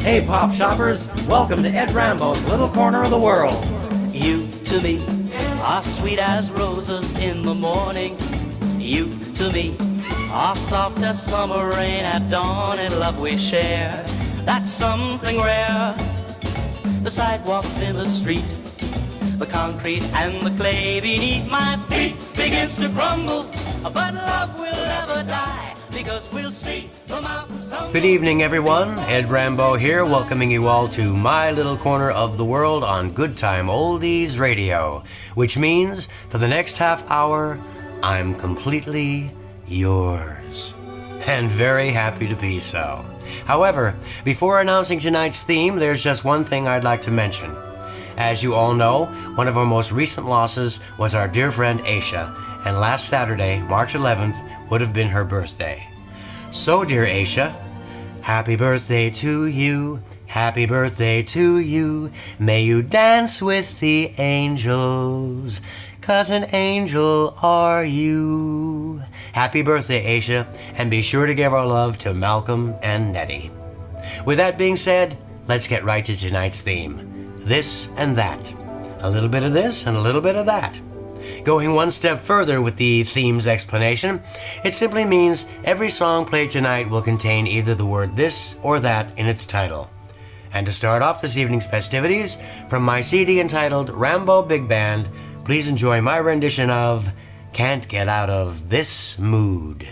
Hey, pop shoppers, welcome to Ed Rambeau's Little Corner of the World. You to me are sweet as roses in the morning. You to me are soft as summer rain at dawn, and love we share. That's something rare. The sidewalks in the street, the concrete and the clay beneath my feet begins to crumble, but love will never die. Because we'll see the mountains tumble. Good evening, everyone. Ed Rambeau here, welcoming you all to my little corner of the world on Good Time Oldies Radio, which means for the next half hour, I'm completely yours, and very happy to be so. However, before announcing tonight's theme, there's just one thing I'd like to mention. As you all know, one of our most recent losses was our dear friend Aisha, and last Saturday, March 11th, would have been her birthday. So, dear Aisha, happy birthday to you, happy birthday to you. May you dance with the angels, 'cause an angel are you. Happy birthday, Aisha, and be sure to give our love to Malcolm and Nettie. With that being said, let's get right to tonight's theme. This and that. A little bit of this and a little bit of that. Going one step further with the theme's explanation, it simply means every song played tonight will contain either the word this or that in its title. And to start off this evening's festivities, from my CD entitled Rambeau Big Band, please enjoy my rendition of Can't Get Out of This Mood.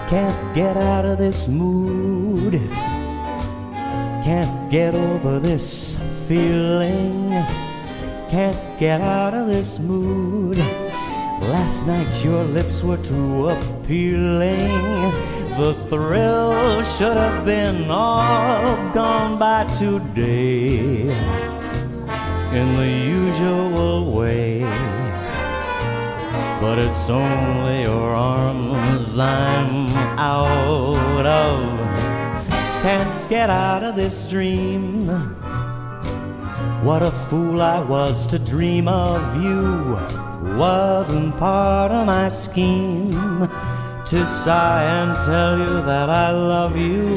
Can't get out of this mood. Can't get over this feeling. Can't get out of this mood. Last night your lips were too appealing. The thrill should have been all gone by today, in the usual way. But it's only your arms I'm out of. Can't get out of this dream. What a fool I was to dream of you. Wasn't part of my scheme to sigh and tell you that I love you.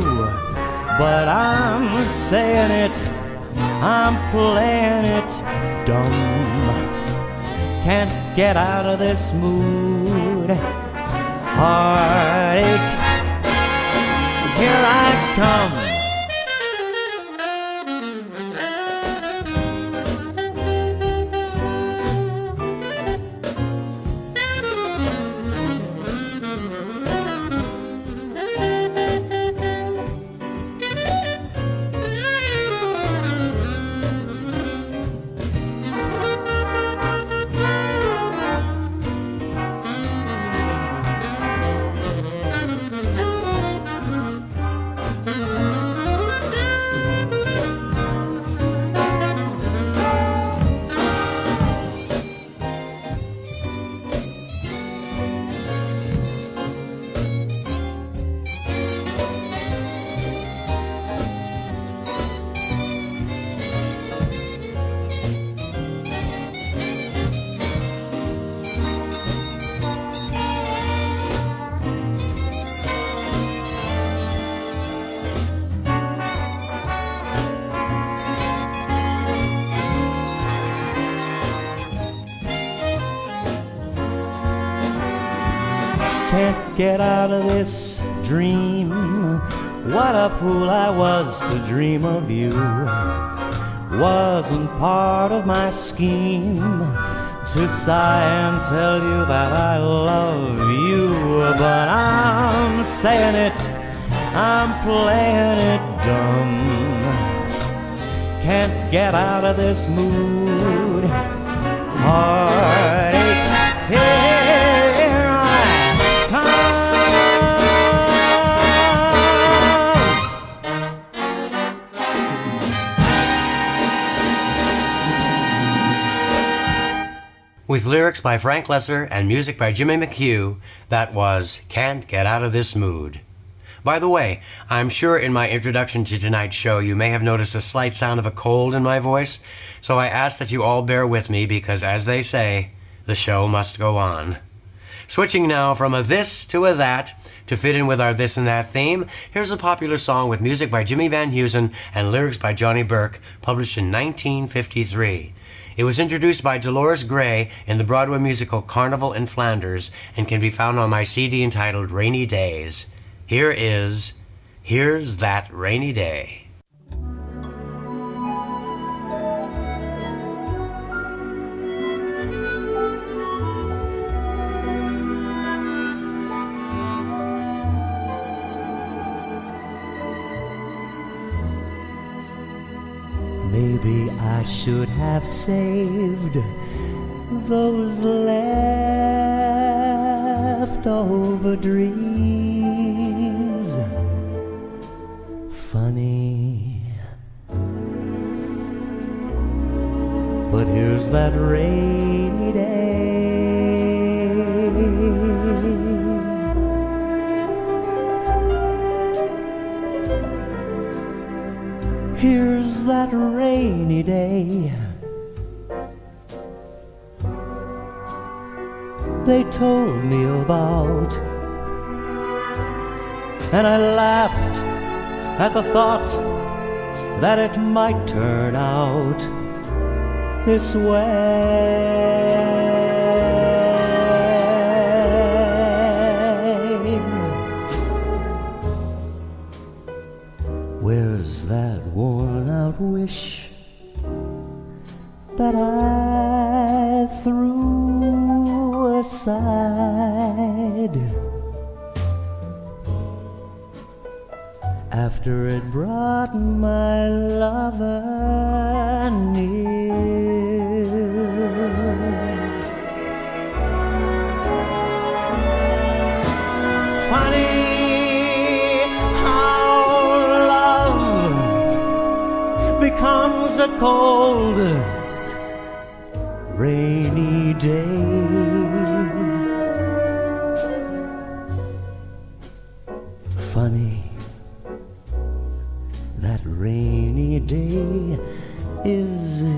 But I'm saying it, I'm playing it dumb. Can't get out of this mood. Heartache, here I come. Can't get out of this dream. What a fool I was to dream of you. Wasn't part of my scheme to sigh and tell you that I love you. But I'm saying it, I'm playing it dumb. Can't get out of this mood. Heartache, here I come. With lyrics by Frank Lesser and music by Jimmy McHugh, that was Can't Get Out of This Mood. By the way, I'm sure in my introduction to tonight's show you may have noticed a slight sound of a cold in my voice, so I ask that you all bear with me because, as they say, the show must go on. Switching now from a this to a that to fit in with our this and that theme, here's a popular song with music by Jimmy Van Heusen and lyrics by Johnny Burke, published in 1953. It was introduced by Dolores Gray in the Broadway musical Carnival in Flanders and can be found on my CD entitled Rainy Days. Here's That Rainy Day. Maybe I should have saved those leftover dreams. Funny, but here's that rainy day. Here's that rainy day. They told me about, and I laughed at the thought that it might turn out this way. Where's that worn-out wish that I threw aside after it brought my lover near? Funny becomes a cold, rainy day. Funny, that rainy day is here.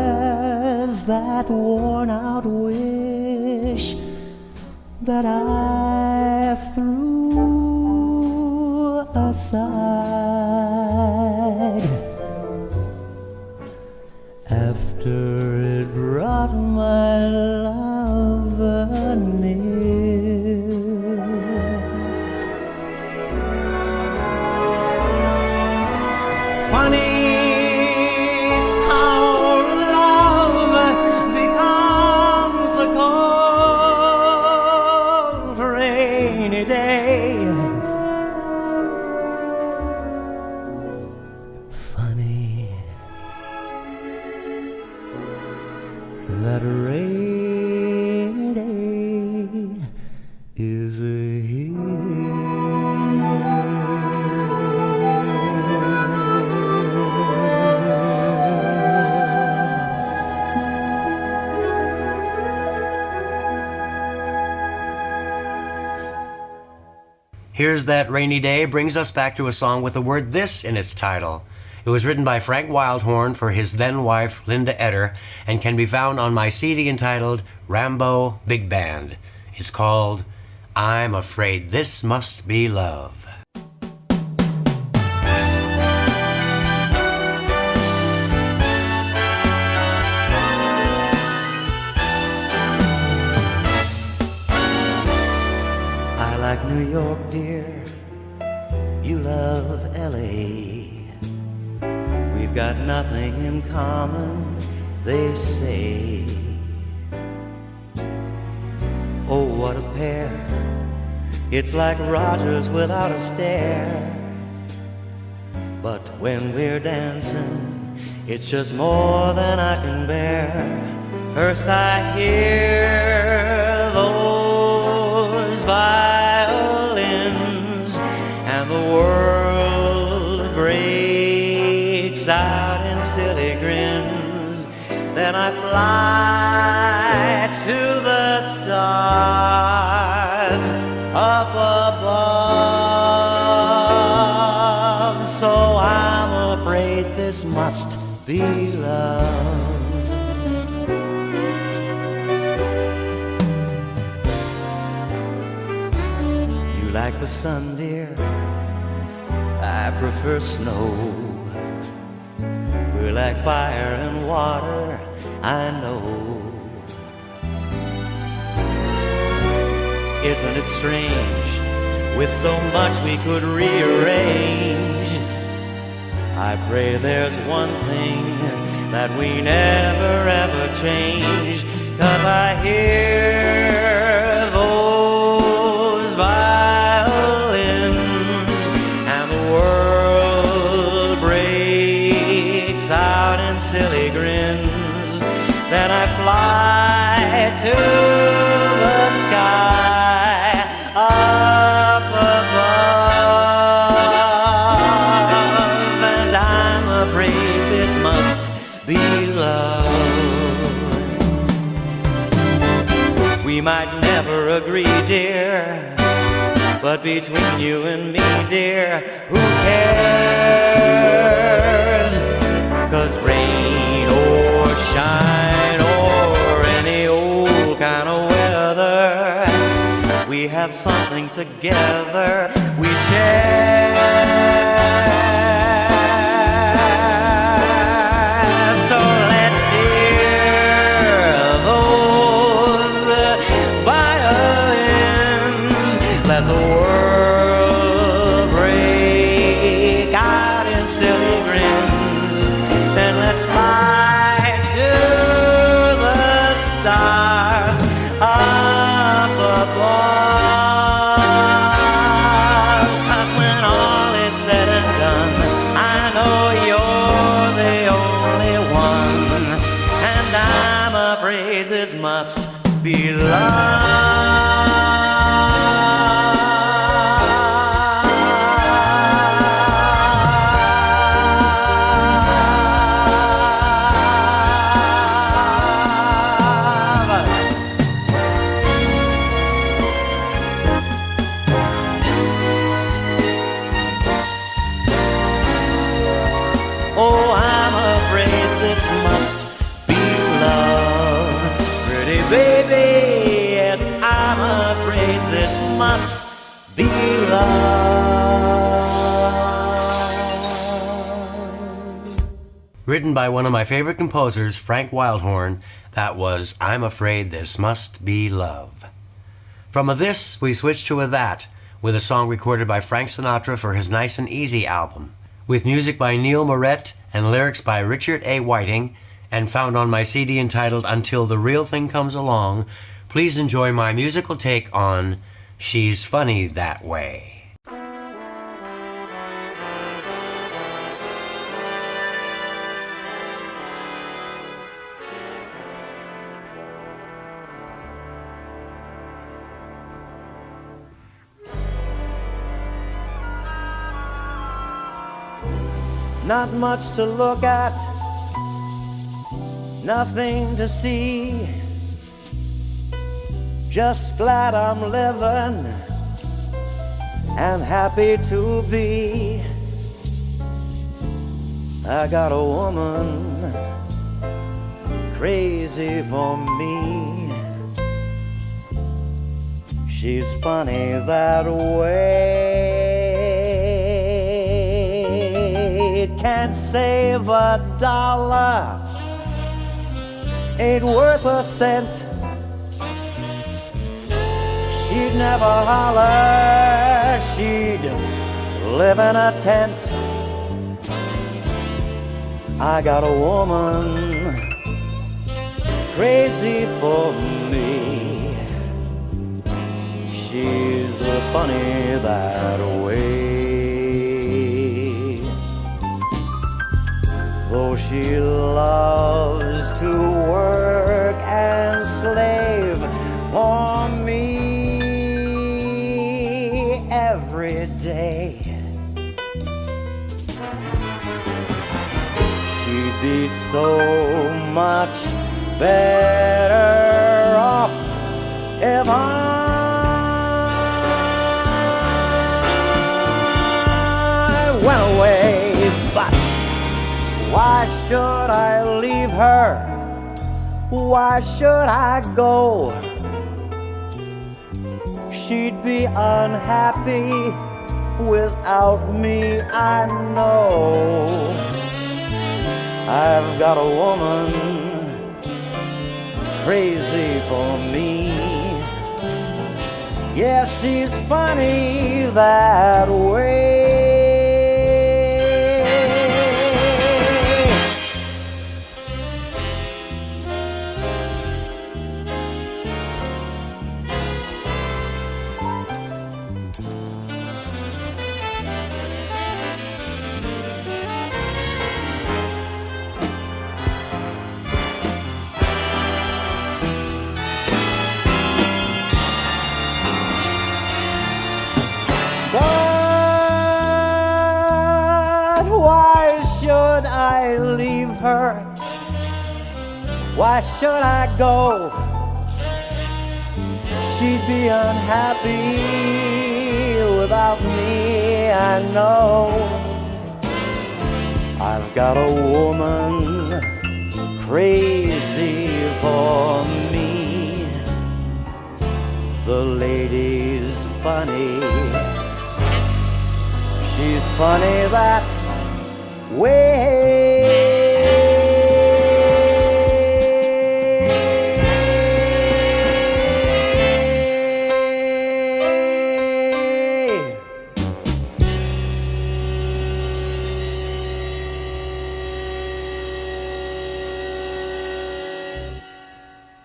Where's that worn-out wish that I threw aside after it brought my lover near? Funny that rainy day is here. Here's That Rainy Day brings us back to a song with the word this in its title. It was written by Frank Wildhorn for his then-wife Linda Eder and can be found on my CD entitled Rambeau Big Band. It's called I'm Afraid This Must Be Love. I like New York, dear. You love L.A. We've got nothing in common, they say. Oh, what a pair. It's like Rogers without a stare. But when we're dancing, it's just more than I can bear. First I hear those violins, and the world breaks out in silly grins. Then I fly to the stars up above. So I'm afraid this must be love. You like the sun, dear, I prefer snow. We're like fire and water, I know. Isn't it strange, with so much we could rearrange? I pray there's one thing that we never ever change. 'Cause I hear those violins, and the world breaks out in silly grins. Then I fly to the sky up above, and I'm afraid this must be love. We might never agree, dear, but between you and me, dear, who cares? 'Cause rain or shine or any old kind of weather, we have something together we share. So let's hear those violins. Let the world break out in silly grins. Then let's fly to the stars up above. 'Cause when all is said and done, I know you're the only one, and I'm afraid this must be Oh, I'm afraid this must be love. Pretty baby, yes, I'm afraid this must be love. Written by one of my favorite composers, Frank Wildhorn, that was I'm Afraid This Must Be Love. From a this, we switch to a that, with a song recorded by Frank Sinatra for his Nice and Easy album, with music by Neil Moret and lyrics by Richard A. Whiting, and found on my CD entitled Until the Real Thing Comes Along. Please enjoy my musical take on She's Funny That Way. Not much to look at, nothing to see. Just glad I'm living and happy to be. I got a woman crazy for me. She's funny that way. Can't save a dollar, ain't worth a cent. She'd never holler live in a tent. I got a woman crazy for me. She's funny that way. Though she loves to work and slave for me every day, she'd be so much better off if I went away. But why should I leave her? Why should I go? She'd be unhappy without me, I know. I've got a woman crazy for me. Yeah, she's funny that way. I leave her? Why should I go? She'd be unhappy without me, I know. I've got a woman crazy for me. The lady's funny. She's funny that way.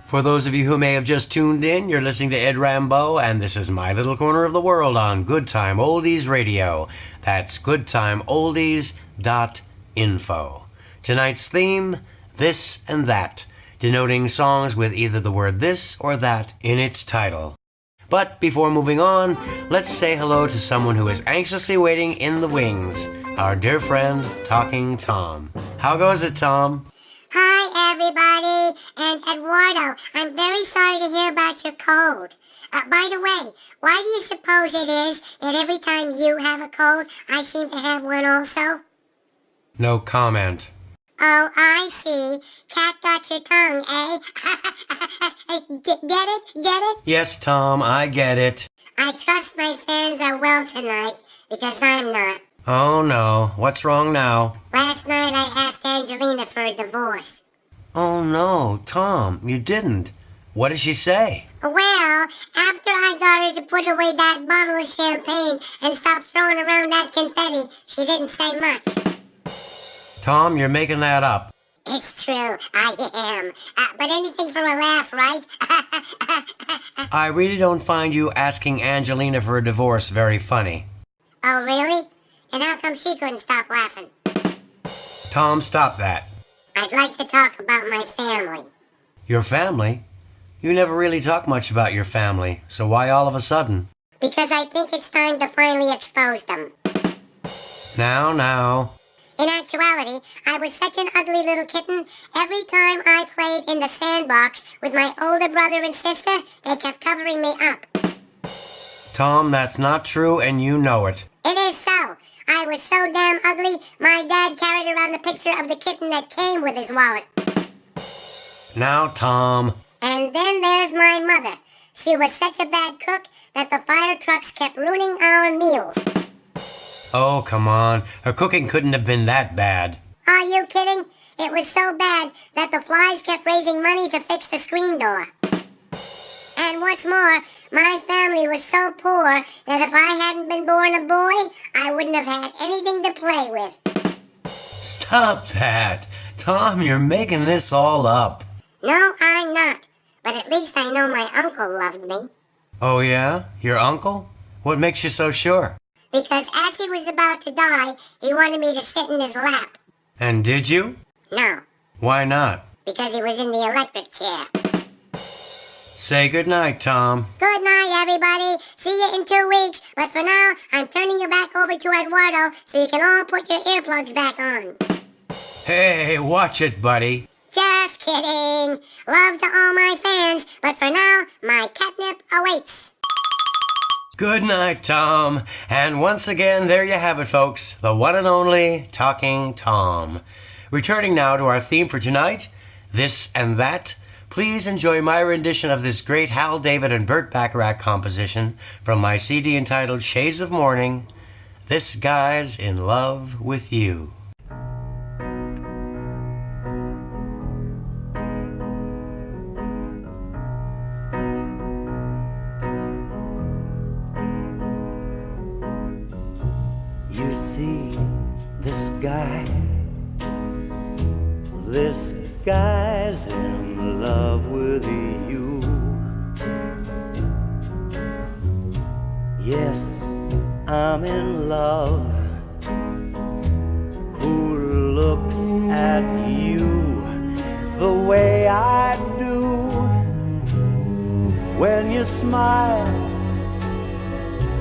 For those of you who may have just tuned in, you're listening to Ed Rambeau, and this is My Little Corner of the World on Good Time Oldies Radio. That's goodtimeoldies.info. Tonight's theme, This and That, denoting songs with either the word this or that in its title. But before moving on, let's say hello to someone who is anxiously waiting in the wings, our dear friend, Talking Tom. How goes it, Tom? Hi, everybody, and Eduardo, I'm very sorry to hear about your cold. By the way, why do you suppose it is that every time you have a cold, I seem to have one also? No comment. Oh, I see. Cat got your tongue, eh? Get it? Get it? Yes, Tom, I get it. I trust my fans are well tonight, because I'm not. Oh, no. What's wrong now? Last night I asked Angelina for a divorce. Oh, no, Tom, you didn't. What did she say? Well, after I got her to put away that bottle of champagne and stop throwing around that confetti, she didn't say much. Tom, you're making that up. It's true, I am. But anything for a laugh, right? I really don't find you asking Angelina for a divorce very funny. Oh, really? And how come she couldn't stop laughing? Tom, stop that. I'd like to talk about my family. Your family? You never really talk much about your family, so why all of a sudden? Because I think it's time to finally expose them. Now. In actuality, I was such an ugly little kitten. Every time I played in the sandbox with my older brother and sister, they kept covering me up. Tom, that's not true, and you know it. It is so. I was so damn ugly, my dad carried around the picture of the kitten that came with his wallet. Now, Tom. And then there's my mother. She was such a bad cook that the fire trucks kept ruining our meals. Oh, come on. Her cooking couldn't have been that bad. Are you kidding? It was so bad that the flies kept raising money to fix the screen door. And what's more, My family was so poor that if I hadn't been born a boy, I wouldn't have had anything to play with. Stop that. Tom, you're making this all up. No, I'm not. But at least I know my uncle loved me. Oh yeah? Your uncle? What makes you so sure? Because as he was about to die, he wanted me to sit in his lap. And did you? No, Why not? because he was in the electric chair. Say goodnight, Tom. Good night, everybody. See you in 2 weeks. But for now, I'm turning you back over to Eduardo so you can all put your earplugs back on. Hey, watch it, buddy. Just kidding. Love to all my fans, but for now, my catnip awaits. Good night, Tom. And once again, there you have it, folks. The one and only Talking Tom. Returning now to our theme for tonight, This and That. Please enjoy my rendition of this great Hal David and Burt Bacharach composition from my CD entitled Shades of Morning, This Guy's in Love with You. You see, this guy's in love with you. Yes, I'm in love. Who looks at you the way I do? When you smile,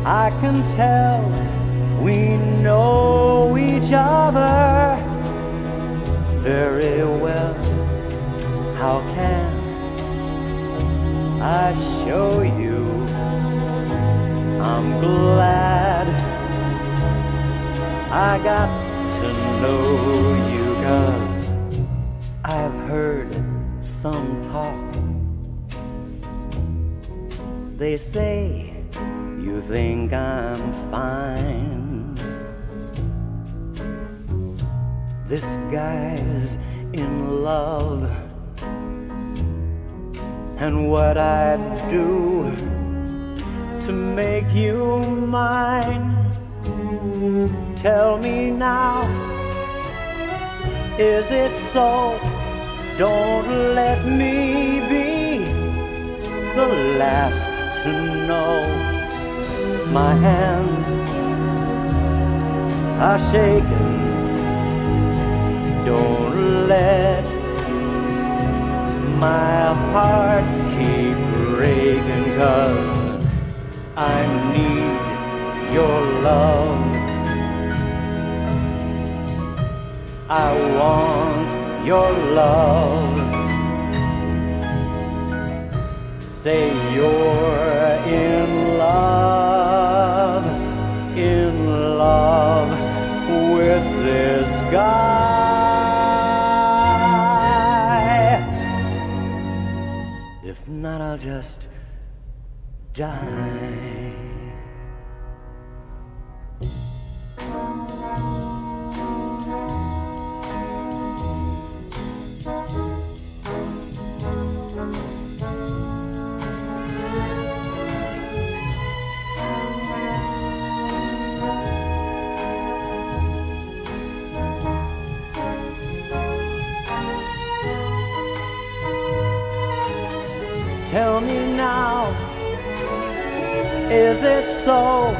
I can tell we know each other very well. How can I show you? I'm glad I got to know you, 'cause I've heard some talk. They say you think I'm fine. This guy's in love, and what I'd do to make you mine. Tell me now, is it so? Don't let me be the last to know. My hands are shaking. Don't let my heart keep breaking, 'cause I need your love. I want your love. Say you're in love with this guy. If not, I'll just die. Tell me now, is it so?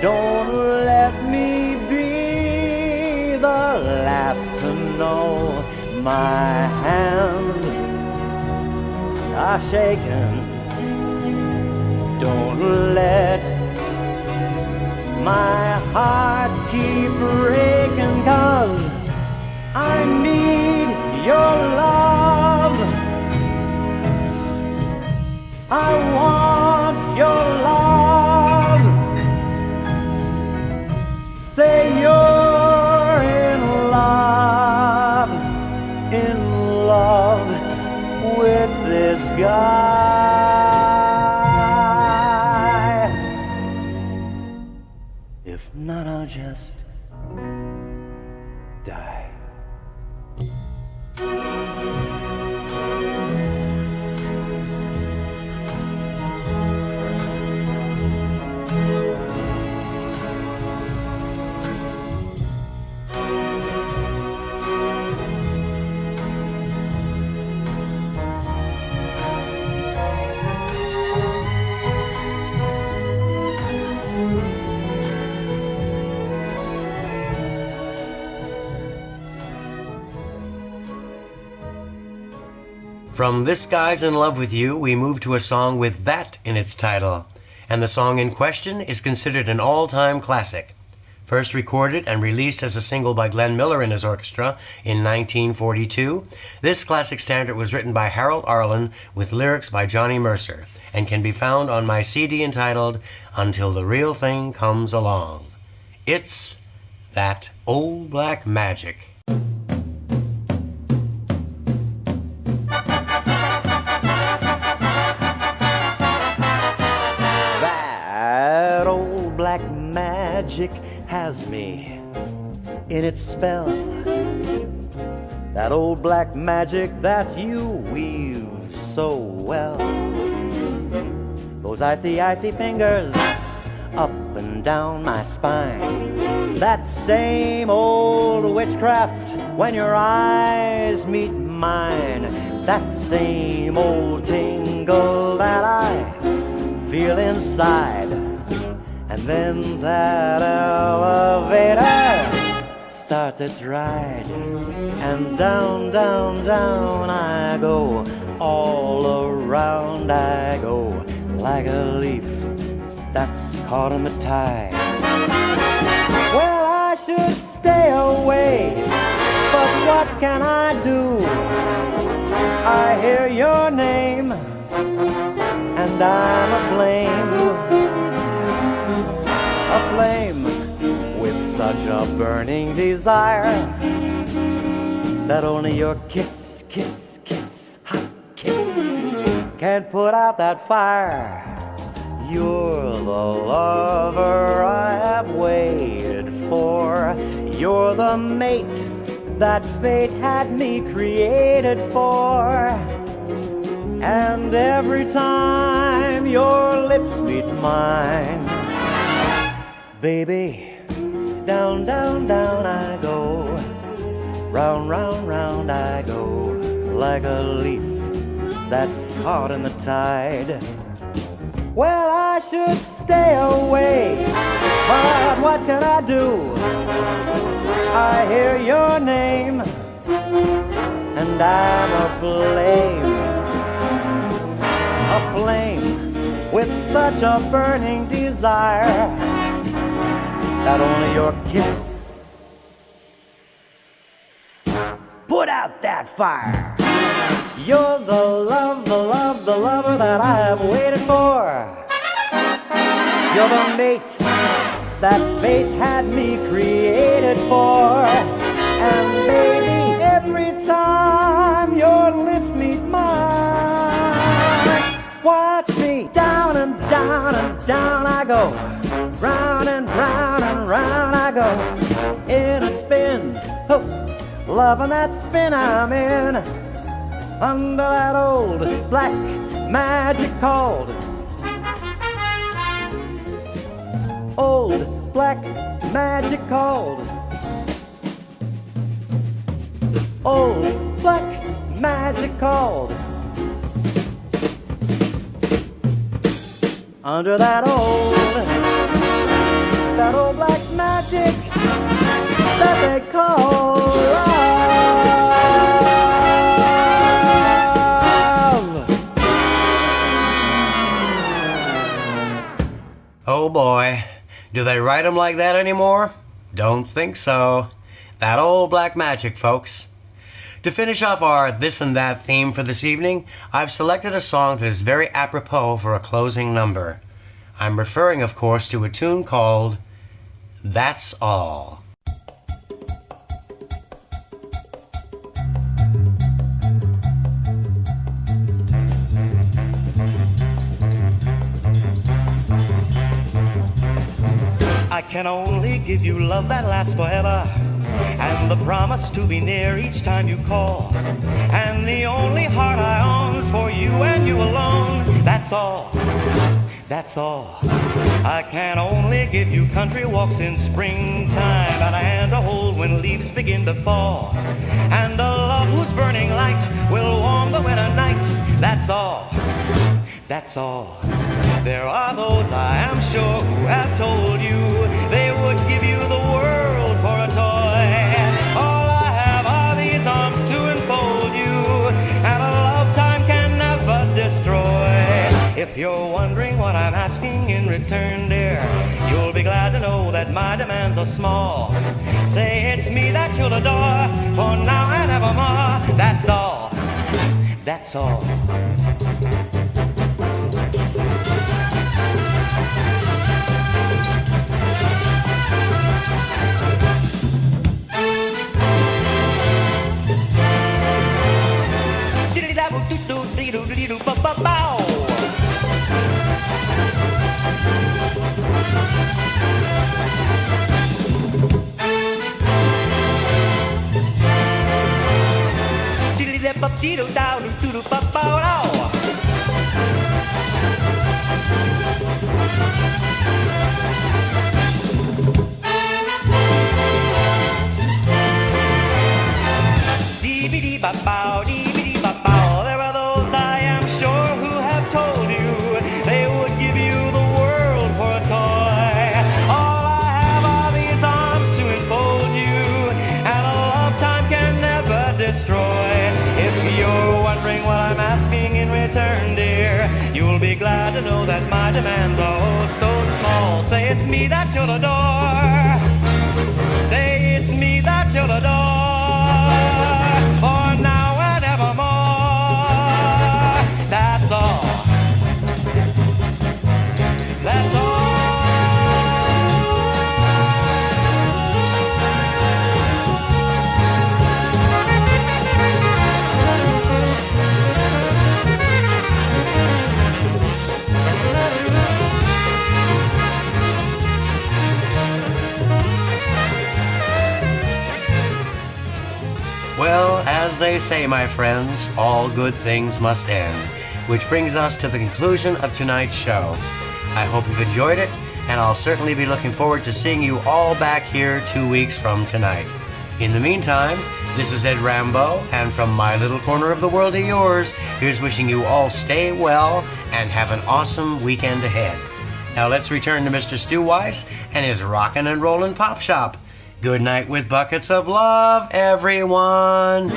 Don't let me be the last to know. My hands are shaking. Don't let my heart keep breaking, 'cause I need your love. I want your love. Say you're in love with this guy. If not, I'll just die. From This Guy's in Love with You, we move to a song with that in its title, and the song in question is considered an all-time classic. First recorded and released as a single by Glenn Miller and his orchestra in 1942, this classic standard was written by Harold Arlen with lyrics by Johnny Mercer and can be found on my CD entitled Until the Real Thing Comes Along. It's That Old Black Magic. That old black magic has me in its spell. That old black magic that you weave so well. Those icy, icy fingers up and down my spine. That same old witchcraft when your eyes meet mine. That same old tingle that I feel inside. And then that elevator starts its ride. And down, down, down I go. All around I go, like a leaf that's caught in the tide. Well, I should stay away, but what can I do? I hear your name, and I'm aflame with such a burning desire that only your kiss, kiss, kiss, hot kiss can put out that fire. You're the lover I have waited for. You're the mate that fate had me created for. And every time your lips meet mine, baby, down, down, down I go. Round, round, round I go, like a leaf that's caught in the tide. Well, I should stay away, but what can I do? I hear your name, and I'm aflame with such a burning desire that only your kiss put out that fire. You're the love, the love, the lover that I have waited for. You're the mate that fate had me created for. And baby, every time your lips meet mine, watch me down and down and down I go. Round and round and round I go. In a spin, oh, loving that spin I'm in. Under that old black magic called old black magic called old black magic called under that old black magic that they call Oh boy, do they write them like that anymore? Don't think so. That old black magic, folks. To finish off our this and that theme for this evening, I've selected a song that is very apropos for a closing number. I'm referring, of course, to a tune called That's All. I can only give you love that lasts forever, and the promise to be near each time you call. And the only heart I own is for you and you alone. That's all, that's all. I can only give you country walks in springtime, and a hand to hold when leaves begin to fall, and a love whose burning light will warm the winter night. That's all, that's all. There are those, I am sure, who have told you they would give you the world for a toy. All I have are these arms to enfold you, and a lifetime If you're wondering what I'm asking in return, dear, you'll be glad to know that my demands are small. Say it's me that you'll adore, for now and evermore. That's all, that's all. There are those I am sure who have told you they would give you the world for a toy. All I have are these arms to enfold you, and a love time can never destroy. If you're wondering what I'm asking in return, dear, you'll be glad to know that my demands are oh so small. Say it's me that you'll adore. Say it's me that you'll adore. For now and evermore. That's all. That's all. Well, as they say, my friends, all good things must end, which brings us to the conclusion of tonight's show. I hope you've enjoyed it, and I'll certainly be looking forward to seeing you all back here 2 weeks from tonight. In the meantime, this is Ed Rambeau, and from my little corner of the world to yours, here's wishing you all stay well and have an awesome weekend ahead. Now let's return to Mr. Stu Weiss and his rockin' and rollin' pop shop. Good night with buckets of love, everyone.